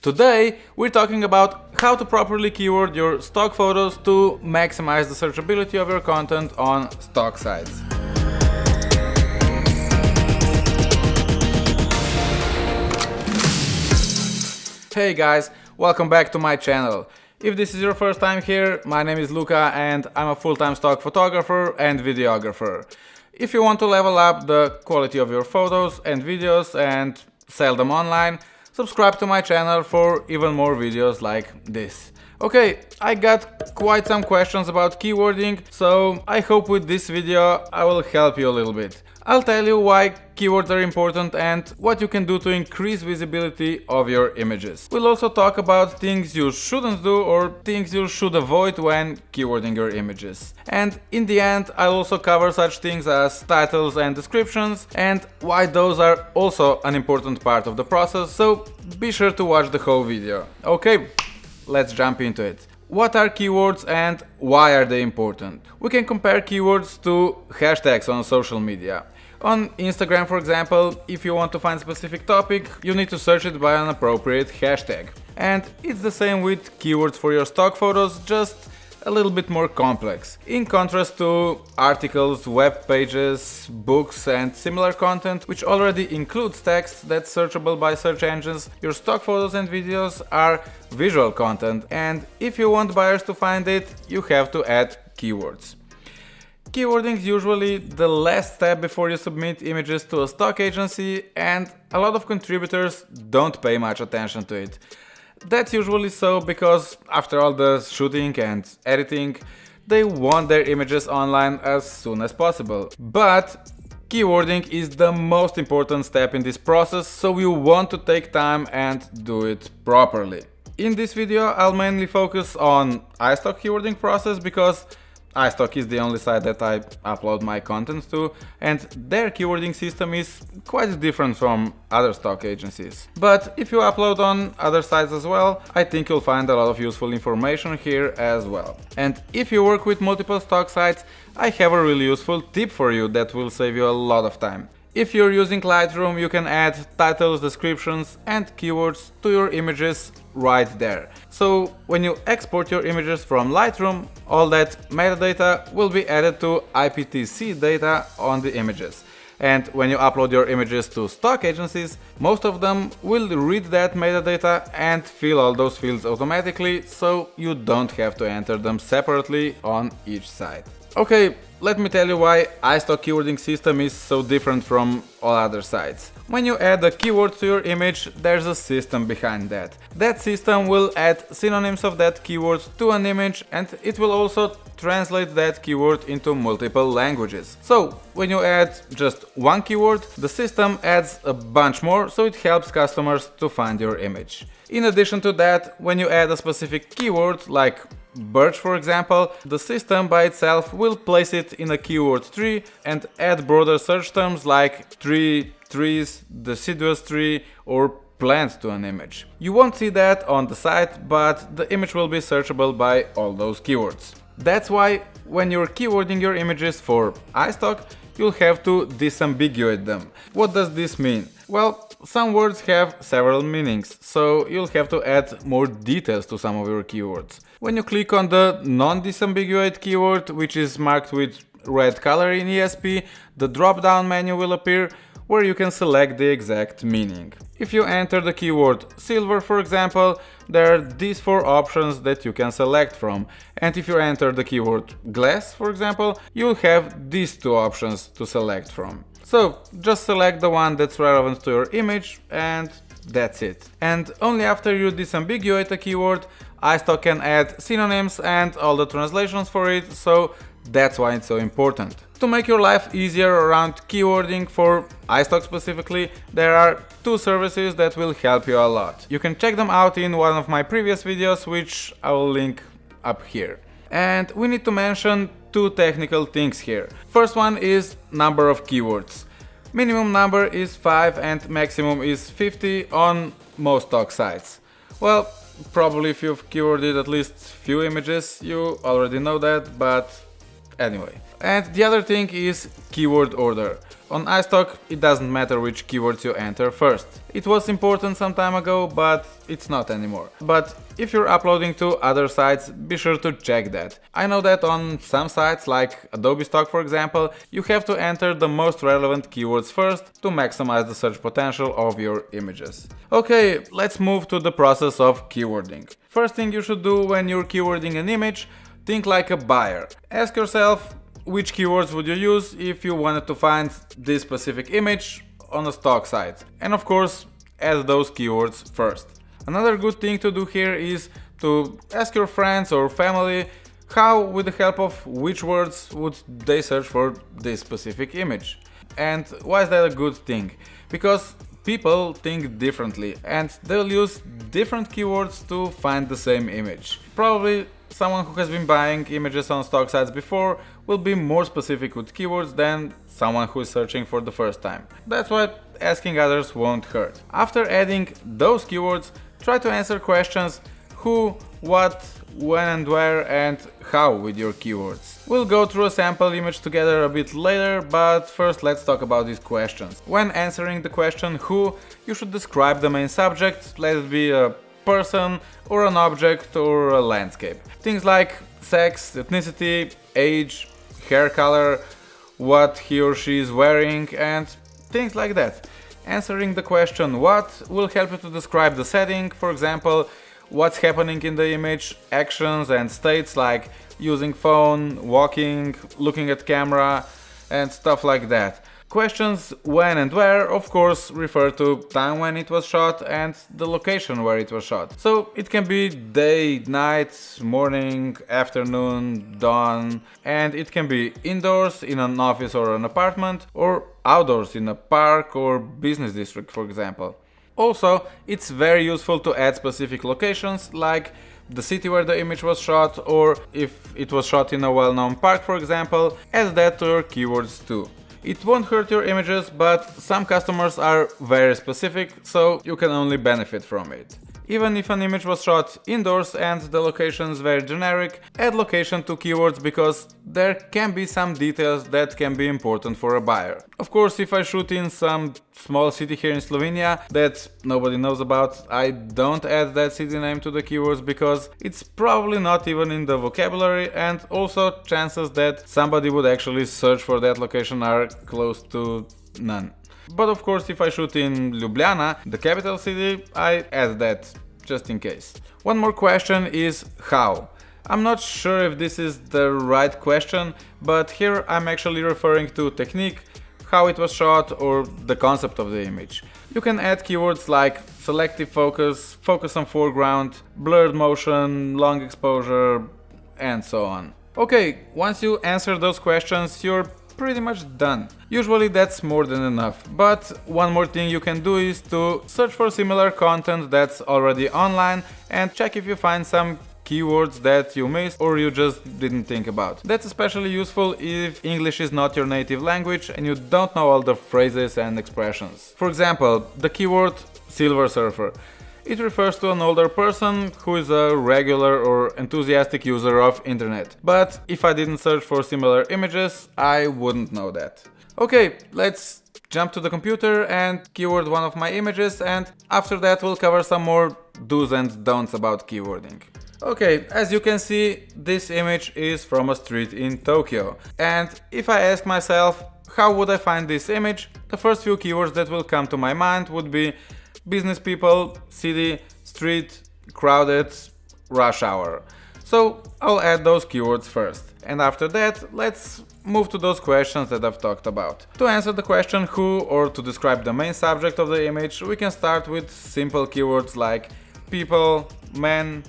Today we're talking about how to properly keyword your stock photos to maximize the searchability of your content on stock sites. Hey guys, welcome back to my channel. If this is your first time here, my name is Luca and I'm a full-time stock photographer and videographer. If you want to level up the quality of your photos and videos and sell them online, subscribe to my channel for even more videos like this. Okay, I got quite some questions about keywording, so I hope with this video I will help you a little bit. I'll tell you why keywords are important and what you can do to increase visibility of your images. We'll also talk about things you shouldn't do or things you should avoid when keywording your images. And in the end, I'll also cover such things as titles and descriptions and why those are also an important part of the process, so be sure to watch the whole video. Okay, let's jump into it. What are keywords and why are they important? We can compare keywords to hashtags on social media. On Instagram, for example, if you want to find a specific topic, you need to search it by an appropriate hashtag. And it's the same with keywords for your stock photos, just a little bit more complex. In contrast to articles, web pages, books and similar content, which already includes text that's searchable by search engines, your stock photos and videos are visual content, and if you want buyers to find it, you have to add keywords. Keywording is usually the last step before you submit images to a stock agency, and a lot of contributors don't pay much attention to it. That's usually so because after all the shooting and editing, they want their images online as soon as possible. But keywording is the most important step in this process, so you want to take time and do it properly. In this video, I'll mainly focus on iStock keywording process because iStock is the only site that I upload my content to, and their keywording system is quite different from other stock agencies. But if you upload on other sites as well, I think you'll find a lot of useful information here as well. And if you work with multiple stock sites, I have a really useful tip for you that will save you a lot of time. If you're using Lightroom, you can add titles, descriptions and keywords to your images right there. So when you export your images from Lightroom, all that metadata will be added to IPTC data on the images. And when you upload your images to stock agencies, most of them will read that metadata and fill all those fields automatically, so you don't have to enter them separately on each site. Okay, let me tell you why iStock keywording system is so different from all other sites. When you add a keyword to your image, there's a system behind that. That system will add synonyms of that keyword to an image, and it will also translate that keyword into multiple languages. So when you add just one keyword, the system adds a bunch more, so it helps customers to find your image. In addition to that, when you add a specific keyword like birch, for example, the system by itself will place it in a keyword tree and add broader search terms like tree, trees, deciduous tree or plant to an image. You won't see that on the site, but the image will be searchable by all those keywords. That's why when you're keywording your images for iStock, you'll have to disambiguate them. What does this mean? Well, some words have several meanings, so you'll have to add more details to some of your keywords. When you click on the non-disambiguate keyword, which is marked with red color in ESP, the drop-down menu will appear where you can select the exact meaning. If you enter the keyword silver, for example, there are these four options that you can select from. And if you enter the keyword glass, for example, you'll have these two options to select from. So just select the one that's relevant to your image and that's it. And only after you disambiguate a keyword, iStock can add synonyms and all the translations for it, so that's why it's so important. To make your life easier around keywording for iStock specifically, there are two services that will help you a lot. You can check them out in one of my previous videos, which I will link up here. And we need to mention two technical things here. First one is number of keywords. Minimum number is 5 and maximum is 50 on most stock sites. Well, probably if you've keyworded at least few images, you already know that, but anyway. And the other thing is keyword order. On iStock, it doesn't matter which keywords you enter first. It was important some time ago, but it's not anymore. But if you're uploading to other sites, be sure to check that. I know that on some sites, like Adobe Stock for example, you have to enter the most relevant keywords first to maximize the search potential of your images. Okay, let's move to the process of keywording. First thing you should do when you're keywording an image, think like a buyer. Ask yourself, which keywords would you use if you wanted to find this specific image on a stock site? And of course, add those keywords first. Another good thing to do here is to ask your friends or family how, with the help of which words, would they search for this specific image. And why is that a good thing? Because people think differently and they'll use different keywords to find the same image. Probably someone who has been buying images on stock sites before will be more specific with keywords than someone who is searching for the first time. That's why asking others won't hurt. After adding those keywords, try to answer questions who, what, when and where and how with your keywords. We'll go through a sample image together a bit later, but first let's talk about these questions. When answering the question who, you should describe the main subject, let it be a person or an object or a landscape. Things like sex, ethnicity, age, hair color, what he or she is wearing and things like that. Answering the question what will help you to describe the setting, for example, what's happening in the image, actions and states like using phone, walking, looking at camera and stuff like that. Questions when and where, of course, refer to time when it was shot and the location where it was shot. So it can be day, night, morning, afternoon, dawn, and it can be indoors in an office or an apartment, or outdoors in a park or business district, for example. Also, it's very useful to add specific locations like the city where the image was shot, or if it was shot in a well-known park, for example, add that to your keywords too. It won't hurt your images, but some customers are very specific, so you can only benefit from it. Even if an image was shot indoors and the location is very generic, add location to keywords because there can be some details that can be important for a buyer. Of course, if I shoot in some small city here in Slovenia that nobody knows about, I don't add that city name to the keywords because it's probably not even in the vocabulary, and also chances that somebody would actually search for that location are close to none. But of course, if I shoot in Ljubljana, the capital city, I add that just in case. One more question is how. I'm not sure if this is the right question, but here I'm actually referring to technique, how it was shot, or the concept of the image. You can add keywords like selective focus, focus on foreground, blurred motion, long exposure, and so on. Okay, once you answer those questions, you're pretty much done. Usually that's more than enough, but one more thing you can do is to search for similar content that's already online and check if you find some keywords that you missed or you just didn't think about. That's especially useful if English is not your native language and you don't know all the phrases and expressions. For example, the keyword Silver Surfer. It refers to an older person who is a regular or enthusiastic user of internet. But if I didn't search for similar images, I wouldn't know that. Okay, let's jump to the computer and keyword one of my images, and after that we'll cover some more do's and don'ts about keywording. Okay, as you can see, this image is from a street in Tokyo. And if I ask myself, how would I find this image? The first few keywords that will come to my mind would be business people, city, street, crowded, rush hour. So I'll add those keywords first. And after that, let's move to those questions that I've talked about. To answer the question who, or to describe the main subject of the image, we can start with simple keywords like people, men,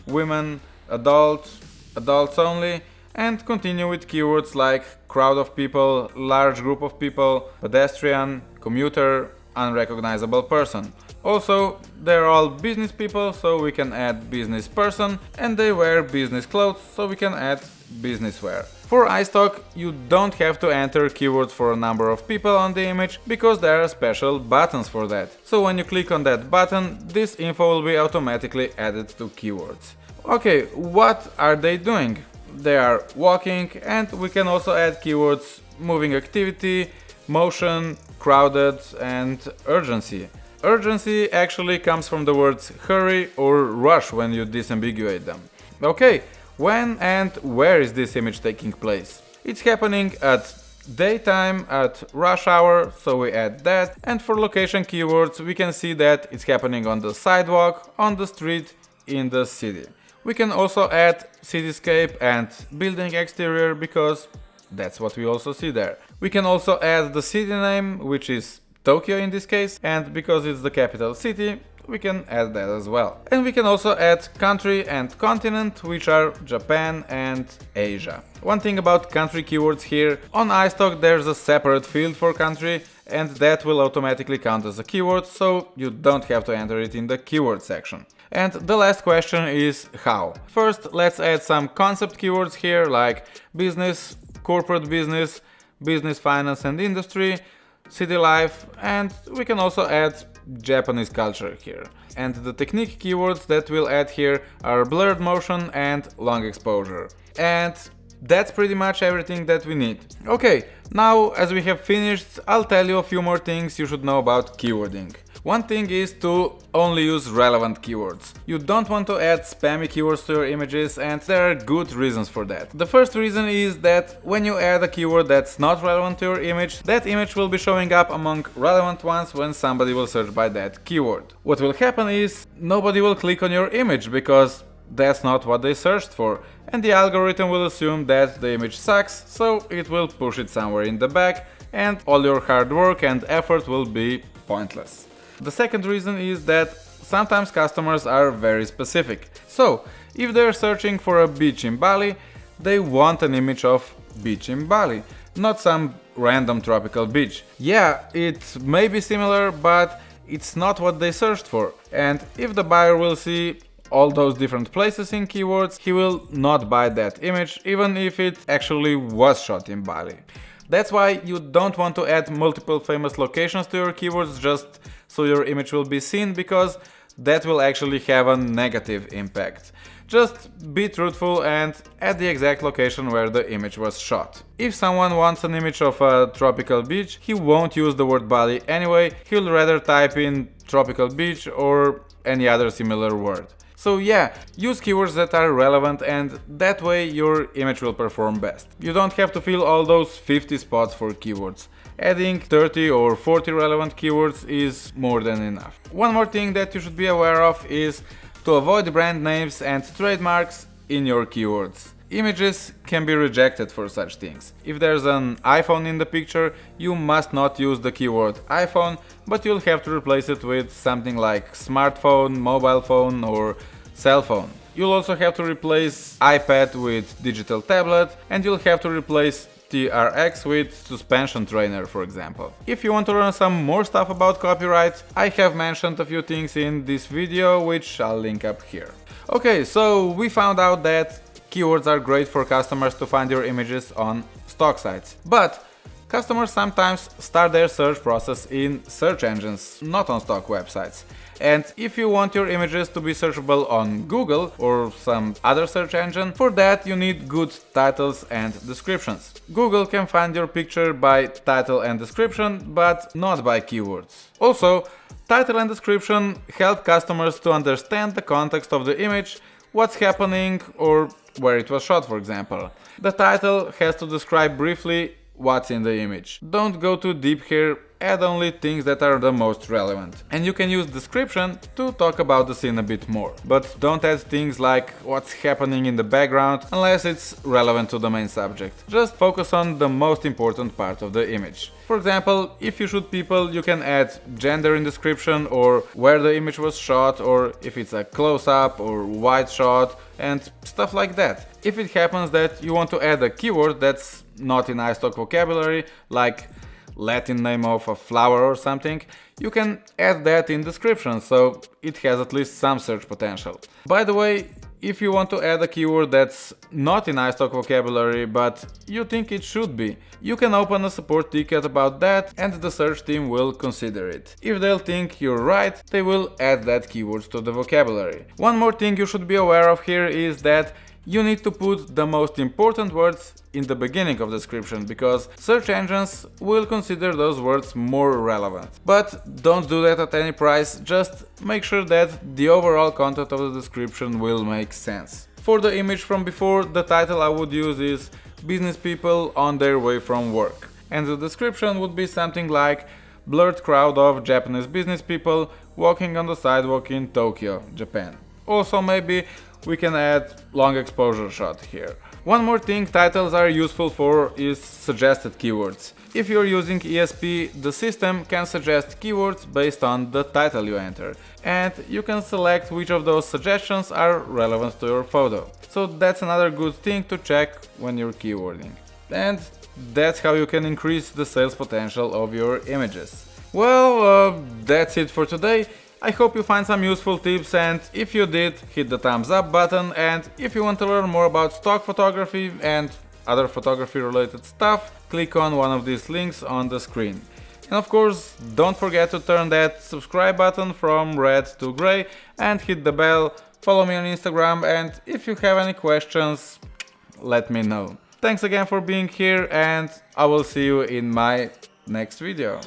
women, adult, adults only, and continue with keywords like crowd of people, large group of people, pedestrian, commuter, unrecognizable person. Also, they're all business people, so we can add business person, and they wear business clothes, so we can add business wear. For iStock, you don't have to enter keywords for a number of people on the image, because there are special buttons for that. So when you click on that button, this info will be automatically added to keywords. Okay, what are they doing? They are walking, and we can also add keywords moving activity, motion, crowded, and urgency. Urgency actually comes from the words hurry or rush when you disambiguate them. Okay, when and where is this image taking place? It's happening at daytime, at rush hour, so we add that. And for location keywords, we can see that it's happening on the sidewalk, on the street, in the city. We can also add cityscape and building exterior because that's what we also see there. We can also add the city name, which is Tokyo in this case, and because it's the capital city, we can add that as well. And we can also add country and continent, which are Japan and Asia. One thing about country keywords here, on iStock there's a separate field for country, and that will automatically count as a keyword, so you don't have to enter it in the keyword section. And the last question is how. First, let's add some concept keywords here like business, corporate business, business finance and industry, city life, and we can also add Japanese culture here. And the technique keywords that we'll add here are blurred motion and long exposure. And that's pretty much everything that we need. Okay, now as we have finished, I'll tell you a few more things you should know about keywording. One thing is to only use relevant keywords. You don't want to add spammy keywords to your images, and there are good reasons for that. The first reason is that when you add a keyword that's not relevant to your image, that image will be showing up among relevant ones when somebody will search by that keyword. What will happen is nobody will click on your image because that's not what they searched for, and the algorithm will assume that the image sucks, so it will push it somewhere in the back, and all your hard work and effort will be pointless. The second reason is that sometimes customers are very specific. So, if they're searching for a beach in Bali, they want an image of beach in Bali, not some random tropical beach. Yeah, it may be similar, but it's not what they searched for. And if the buyer will see all those different places in keywords, he will not buy that image, even if it actually was shot in Bali. That's why you don't want to add multiple famous locations to your keywords just so your image will be seen, because that will actually have a negative impact. Just be truthful and add the exact location where the image was shot. If someone wants an image of a tropical beach, he won't use the word Bali anyway, he'll rather type in tropical beach or any other similar word. So yeah, use keywords that are relevant, and that way your image will perform best. You don't have to fill all those 50 spots for keywords. Adding 30 or 40 relevant keywords is more than enough. One more thing that you should be aware of is to avoid brand names and trademarks in your keywords. Images can be rejected for such things. If there's an iPhone in the picture, you must not use the keyword iPhone, but you'll have to replace it with something like smartphone, mobile phone or cell phone. You'll also have to replace iPad with digital tablet, and you'll have to replace TRX with suspension trainer, for example. If you want to learn some more stuff about copyright, I have mentioned a few things in this video, which I'll link up here. Okay, so we found out that keywords are great for customers to find your images on stock sites. But customers sometimes start their search process in search engines, not on stock websites. And if you want your images to be searchable on Google or some other search engine, for that you need good titles and descriptions. Google can find your picture by title and description, but not by keywords. Also, title and description help customers to understand the context of the image, what's happening or where it was shot, for example. The title has to describe briefly what's in the image. Don't go too deep here, add only things that are the most relevant. And you can use description to talk about the scene a bit more. But don't add things like what's happening in the background unless it's relevant to the main subject. Just focus on the most important part of the image. For example, if you shoot people, you can add gender in description or where the image was shot, or if it's a close-up or wide shot and stuff like that. If it happens that you want to add a keyword that's not in iStock vocabulary, like Latin name of a flower or something, you can add that in description, so it has at least some search potential. By the way, if you want to add a keyword that's not in iStock vocabulary but you think it should be, you can open a support ticket about that and the search team will consider it. If they'll think you're right, they will add that keyword to the vocabulary. One more thing you should be aware of here is that you need to put the most important words in the beginning of the description, because search engines will consider those words more relevant. But don't do that at any price, just make sure that the overall content of the description will make sense. For the image from before, the title I would use is "Business people on their way from work." And the description would be something like "Blurred crowd of Japanese business people walking on the sidewalk in Tokyo, Japan." Also, maybe we can add long exposure shot here. One more thing titles are useful for is suggested keywords. If you're using ESP, the system can suggest keywords based on the title you enter, and you can select which of those suggestions are relevant to your photo. So that's another good thing to check when you're keywording. And that's how you can increase the sales potential of your images. Well, that's it for today. I hope you find some useful tips, and if you did, hit the thumbs up button, and if you want to learn more about stock photography and other photography related stuff, click on one of these links on the screen. And of course, don't forget to turn that subscribe button from red to gray and hit the bell, follow me on Instagram, and if you have any questions, let me know. Thanks again for being here, and I will see you in my next video.